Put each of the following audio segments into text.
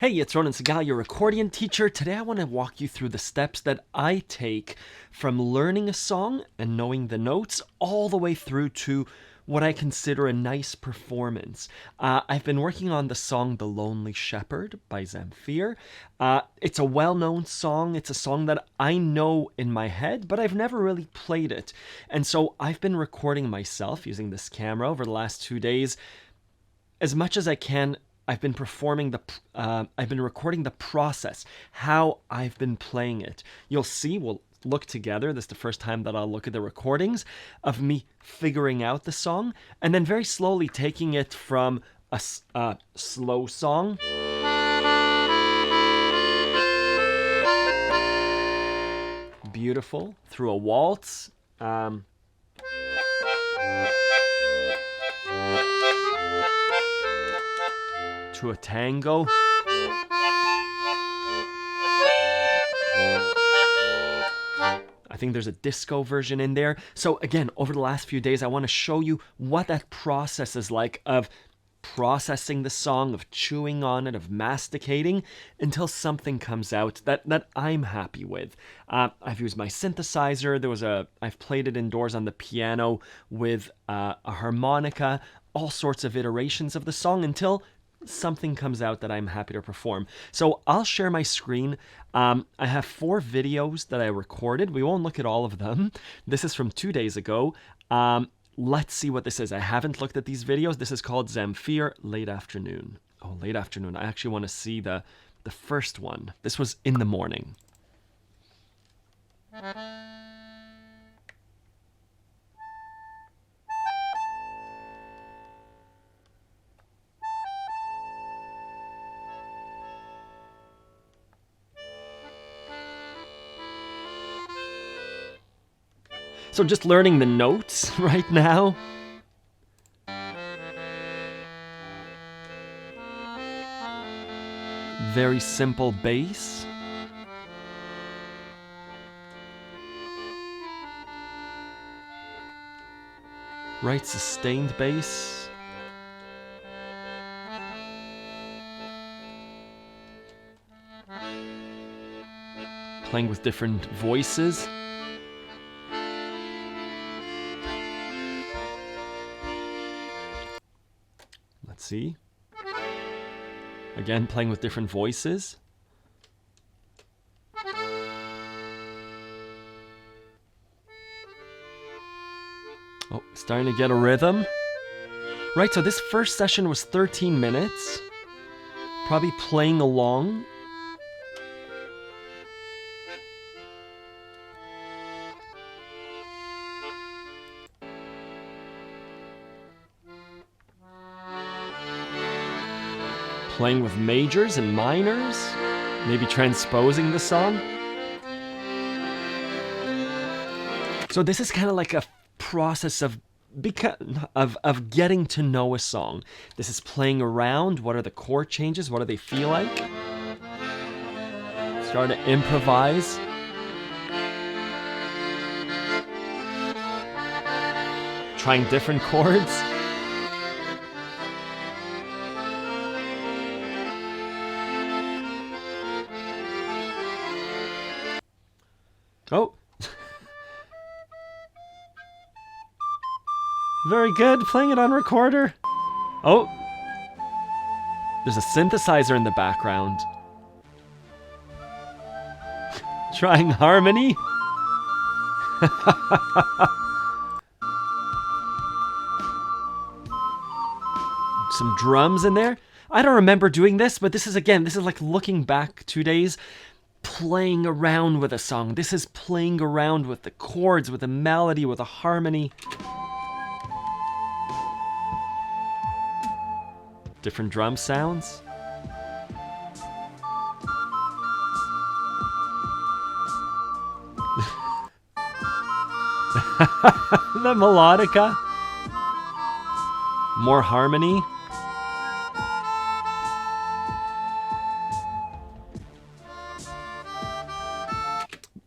Hey, it's Ronan Segal, your accordion teacher. Today I want to walk you through the steps that I take from learning a song and knowing the notes all the way through to what I consider a nice performance. I've been working on the song The Lonely Shepherd by Zamfir. It's a well-known song. It's a song that I know in my head, but I've never really played it. And so I've been recording myself using this camera over the last 2 days. As much as I can, I've been recording the process, how I've been playing it. You'll see, we'll look together. This is the first time that I'll look at the recordings of me figuring out the song, and then very slowly taking it from a slow song beautiful through a waltz. To a tango. I think there's a disco version in there. So again, over the last few days, I want to show you what that process is like of processing the song, of chewing on it, of masticating until something comes out that I'm happy with. I've used my synthesizer. I've played it indoors on the piano with a harmonica, all sorts of iterations of the song until something comes out that I'm happy to perform. So I'll share my screen. I have 4 videos that I recorded. We won't look at all of them. This is from 2 days ago. Let's see what this is. I haven't looked at these videos. This is called Zamfir Late Afternoon. Oh, Late Afternoon. I actually want to see the first one. This was in the morning. So just learning the notes right now. Very simple bass. Right sustained bass. Playing with different voices. Let's see. Again, playing with different voices. Oh, starting to get a rhythm. Right, so this first session was 13 minutes. Probably playing along. Playing with majors and minors, maybe transposing the song. So this is kind of like a process of getting to know a song. This is playing around. What are the chord changes? What do they feel like? Start to improvise. Trying different chords. Oh. Very good. Playing it on recorder. Oh. There's a synthesizer in the background. Trying harmony. Some drums in there. I don't remember doing this, but this is like looking back 2 days. Playing around with a song. This is playing around with the chords, with a melody, with a harmony. Different drum sounds. The melodica. More harmony.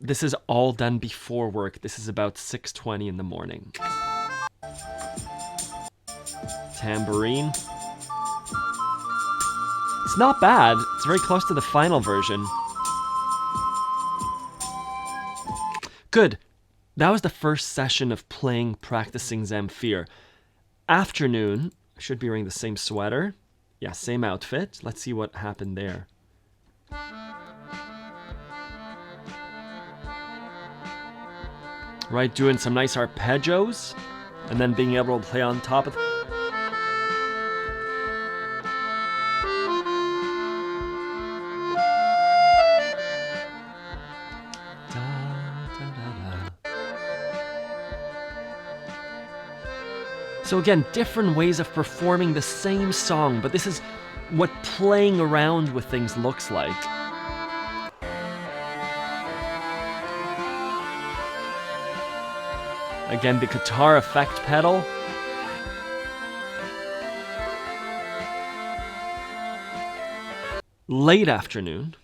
This is all done before work. This is about 6:20 in the morning. Tambourine. It's not bad. It's very close to the final version. Good. That was the first session of practicing Zamfir. Afternoon, I should be wearing the same sweater. Yeah, same outfit. Let's see what happened there. Right, doing some nice arpeggios, and then being able to play on top of... So again, different ways of performing the same song, but this is what playing around with things looks like. Again, the guitar effect pedal. Late afternoon.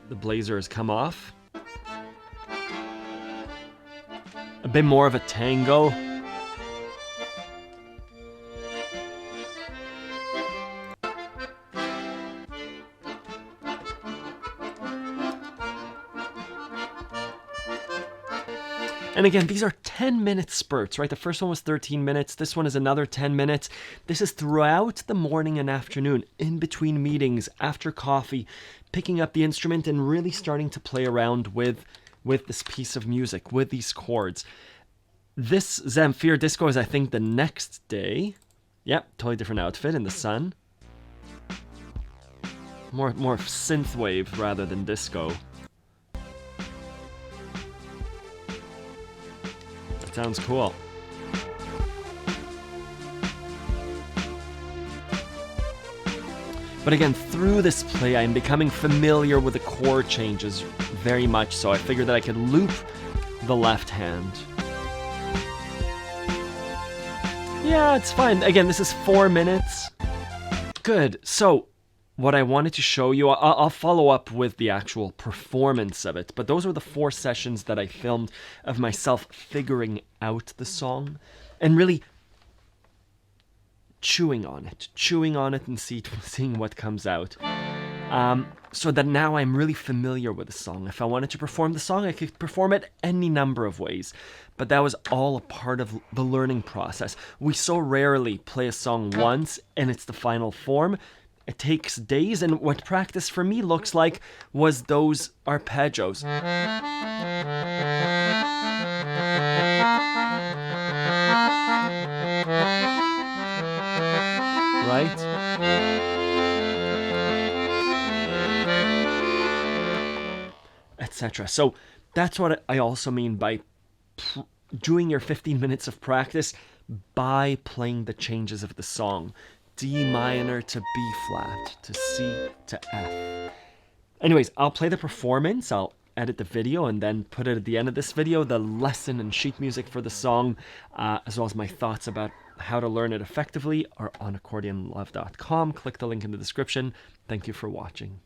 The blazer has come off. A bit more of a tango. And again, these are 10-minute spurts, right? The first one was 13 minutes. This one is another 10 minutes. This is throughout the morning and afternoon, in between meetings, after coffee, picking up the instrument and really starting to play around with this piece of music, with these chords. This Zamfir disco is, I think, the next day. Yep, totally different outfit in the sun. More synthwave rather than disco. Sounds cool. But again, through this play, I'm becoming familiar with the chord changes very much, so I figured that I could loop the left hand. Yeah, it's fine. Again, this is 4 minutes. Good. So, what I wanted to show you, I'll follow up with the actual performance of it, but those were the 4 sessions that I filmed of myself figuring out the song and really chewing on it and seeing what comes out. So that now I'm really familiar with the song. If I wanted to perform the song, I could perform it any number of ways, but that was all a part of the learning process. We so rarely play a song once and it's the final form. It takes days, and what practice for me looks like was those arpeggios. Right? Etc. So that's what I also mean by doing your 15 minutes of practice by playing the changes of the song. D minor to B flat, to C to F. Anyways, I'll play the performance, I'll edit the video, and then put it at the end of this video, the lesson and sheet music for the song, as well as my thoughts about how to learn it effectively, are on accordionlove.com. Click the link in the description. Thank you for watching.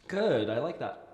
Good, I like that.